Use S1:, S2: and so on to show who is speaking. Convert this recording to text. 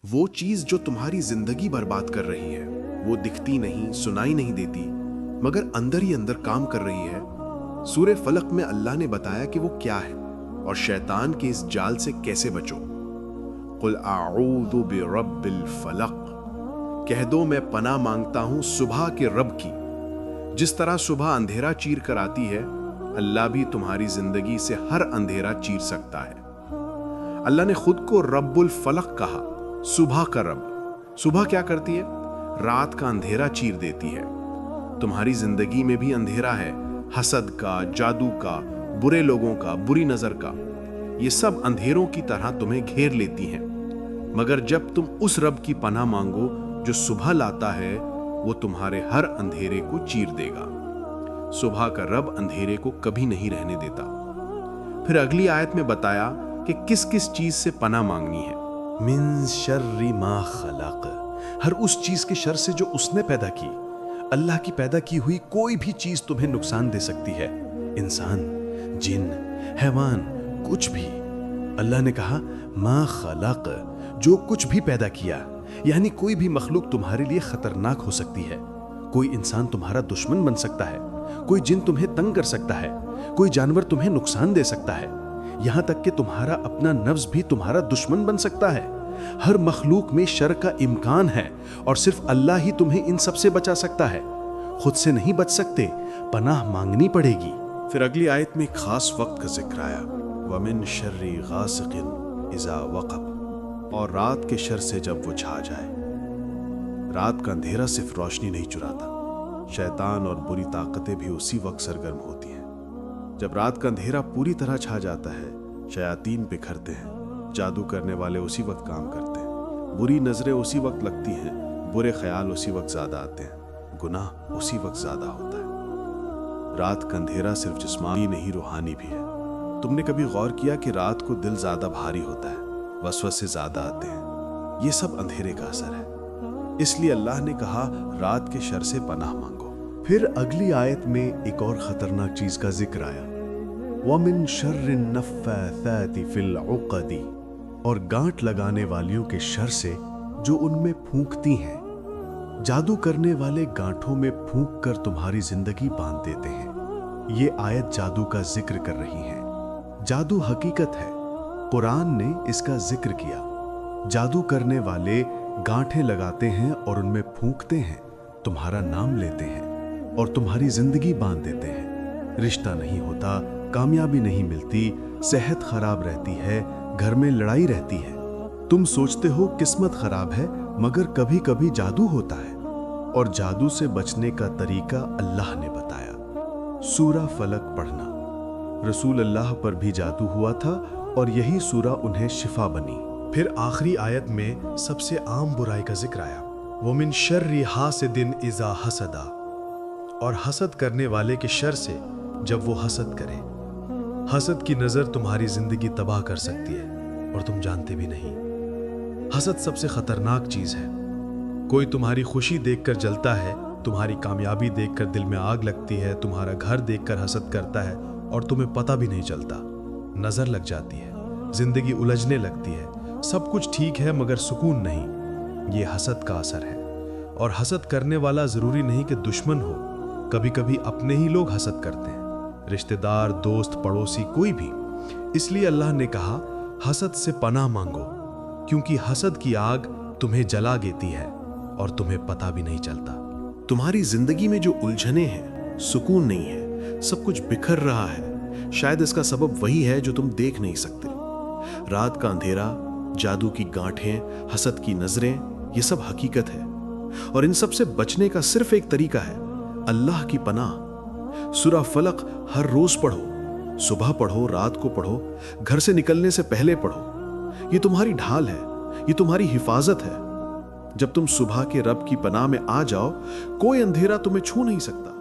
S1: وہ چیز جو تمہاری زندگی برباد کر رہی ہے وہ دکھتی نہیں، سنائی نہیں دیتی، مگر اندر ہی اندر کام کر رہی ہے۔ سورہ فلق میں اللہ نے بتایا کہ وہ کیا ہے اور شیطان کے اس جال سے کیسے بچو۔ قل اعوذ برب الفلق، کہہ دو میں پناہ مانگتا ہوں صبح کے رب کی۔ جس طرح صبح اندھیرا چیر کر آتی ہے، اللہ بھی تمہاری زندگی سے ہر اندھیرا چیر سکتا ہے۔ اللہ نے خود کو رب الفلق کہا، صبح کا رب۔ صبح کیا کرتی ہے؟ رات کا اندھیرا چیر دیتی ہے۔ تمہاری زندگی میں بھی اندھیرا ہے، حسد کا، جادو کا، برے لوگوں کا، بری نظر کا۔ یہ سب اندھیروں کی طرح تمہیں گھیر لیتی ہیں، مگر جب تم اس رب کی پناہ مانگو جو صبح لاتا ہے، وہ تمہارے ہر اندھیرے کو چیر دے گا۔ صبح کا رب اندھیرے کو کبھی نہیں رہنے دیتا۔ پھر اگلی آیت میں بتایا کہ کس کس چیز سے پناہ مانگنی ہے۔
S2: من شر ما خلق، ہر اس چیز کے شر سے جو اس نے پیدا کی۔ اللہ کی پیدا کی ہوئی کوئی بھی چیز تمہیں نقصان دے سکتی ہے، انسان، جن، حیوان، کچھ بھی۔ اللہ نے کہا ما خلق، جو کچھ بھی پیدا کیا، یعنی کوئی بھی مخلوق تمہارے لیے خطرناک ہو سکتی ہے۔ کوئی انسان تمہارا دشمن بن سکتا ہے، کوئی جن تمہیں تنگ کر سکتا ہے، کوئی جانور تمہیں نقصان دے سکتا ہے، یہاں تک کہ تمہارا اپنا نفس بھی تمہارا دشمن بن سکتا ہے۔ ہر مخلوق میں شر کا امکان ہے اور صرف اللہ ہی تمہیں ان سب سے بچا سکتا ہے۔ خود سے نہیں بچ سکتے، پناہ مانگنی پڑے گی۔
S1: پھر اگلی آیت میں ایک خاص وقت کا ذکر آیا، وَمِن شَرِّ غَاسِقٍ إِذَا وَقَبَ، اور رات کے شر سے جب وہ چھا جائے۔ رات کا اندھیرا صرف روشنی نہیں چراتا، شیطان اور بری طاقتیں بھی اسی وقت سرگرم ہوتی ہیں۔ جب رات کا اندھیرا پوری طرح چھا جاتا ہے، شیاطین بکھرتے ہیں، جادو کرنے والے اسی وقت کام کرتے ہیں، بری نظریں اسی وقت لگتی ہیں، برے خیال اسی وقت زیادہ آتے ہیں، گناہ اسی وقت زیادہ ہوتا ہے۔ رات کا اندھیرا صرف جسمانی نہیں، روحانی بھی ہے۔ تم نے کبھی غور کیا کہ رات کو دل زیادہ بھاری ہوتا ہے، وسوسے زیادہ آتے ہیں؟ یہ سب اندھیرے کا اثر ہے۔ اس لیے اللہ نے کہا رات کے شر سے پناہ مانگو۔
S2: پھر اگلی آیت میں ایک اور خطرناک چیز کا ذکر آیا، وَمِن شَرِّ النَّفَّاثَاتِ فِي الْعُقَدِ، اور گانٹ لگانے والیوں کے شر سے جو ان میں پھونکتی ہیں۔ جادو کرنے والے گانٹھوں میں پھونک کر تمہاری زندگی باندھ دیتے ہیں۔ یہ آیت جادو کا ذکر کر رہی ہے۔ جادو حقیقت ہے، قرآن نے اس کا ذکر کیا۔ جادو کرنے والے گانٹھیں لگاتے ہیں اور ان میں پھونکتے ہیں، تمہارا نام لیتے ہیں اور تمہاری زندگی باندھ دیتے ہیں۔ رشتہ نہیں ہوتا، کامیابی نہیں ملتی، صحت خراب رہتی ہے، گھر میں لڑائی رہتی ہے۔ تم سوچتے ہو قسمت خراب ہے، مگر کبھی کبھی جادو ہوتا ہے، اور جادو سے بچنے کا طریقہ اللہ نے بتایا۔ سورہ فلق پڑھنا۔ رسول اللہ پر بھی جادو ہوا تھا اور یہی سورہ انہیں شفا بنی۔ پھر آخری آیت میں سب سے عام برائی کا ذکر آیا، وَمِن شَرِّ حَاسِدٍ إِذَا حَسَدَ، اور حسد کرنے والے کے شر سے جب وہ حسد کرے۔ حسد کی نظر تمہاری زندگی تباہ کر سکتی ہے اور تم جانتے بھی نہیں۔ حسد سب سے خطرناک چیز ہے۔ کوئی تمہاری خوشی دیکھ کر جلتا ہے، تمہاری کامیابی دیکھ کر دل میں آگ لگتی ہے، تمہارا گھر دیکھ کر حسد کرتا ہے اور تمہیں پتہ بھی نہیں چلتا۔ نظر لگ جاتی ہے، زندگی الجھنے لگتی ہے، سب کچھ ٹھیک ہے مگر سکون نہیں۔ یہ حسد کا اثر ہے، اور حسد کرنے والا ضروری نہیں کہ دشمن ہو، کبھی کبھی اپنے ہی لوگ حسد کرتے ہیں، رشتہ دار، دوست، پڑوسی، کوئی بھی۔ اس لیے اللہ نے کہا حسد سے پناہ مانگو، کیونکہ حسد کی آگ تمہیں جلا دیتی ہے اور تمہیں پتہ بھی نہیں چلتا۔
S1: تمہاری زندگی میں جو الجھنیں ہیں، سکون نہیں ہے، سب کچھ بکھر رہا ہے، شاید اس کا سبب وہی ہے جو تم دیکھ نہیں سکتے۔ رات کا اندھیرا، جادو کی گانٹھیں، حسد کی نظریں، یہ سب حقیقت ہے، اور ان سب سے بچنے کا صرف ایک طریقہ ہے، اللہ کی پناہ۔ سورہ فلق ہر روز پڑھو، صبح پڑھو، رات کو پڑھو، گھر سے نکلنے سے پہلے پڑھو۔ یہ تمہاری ڈھال ہے، یہ تمہاری حفاظت ہے۔ جب تم صبح کے رب کی پناہ میں آ جاؤ، کوئی اندھیرا تمہیں چھو نہیں سکتا۔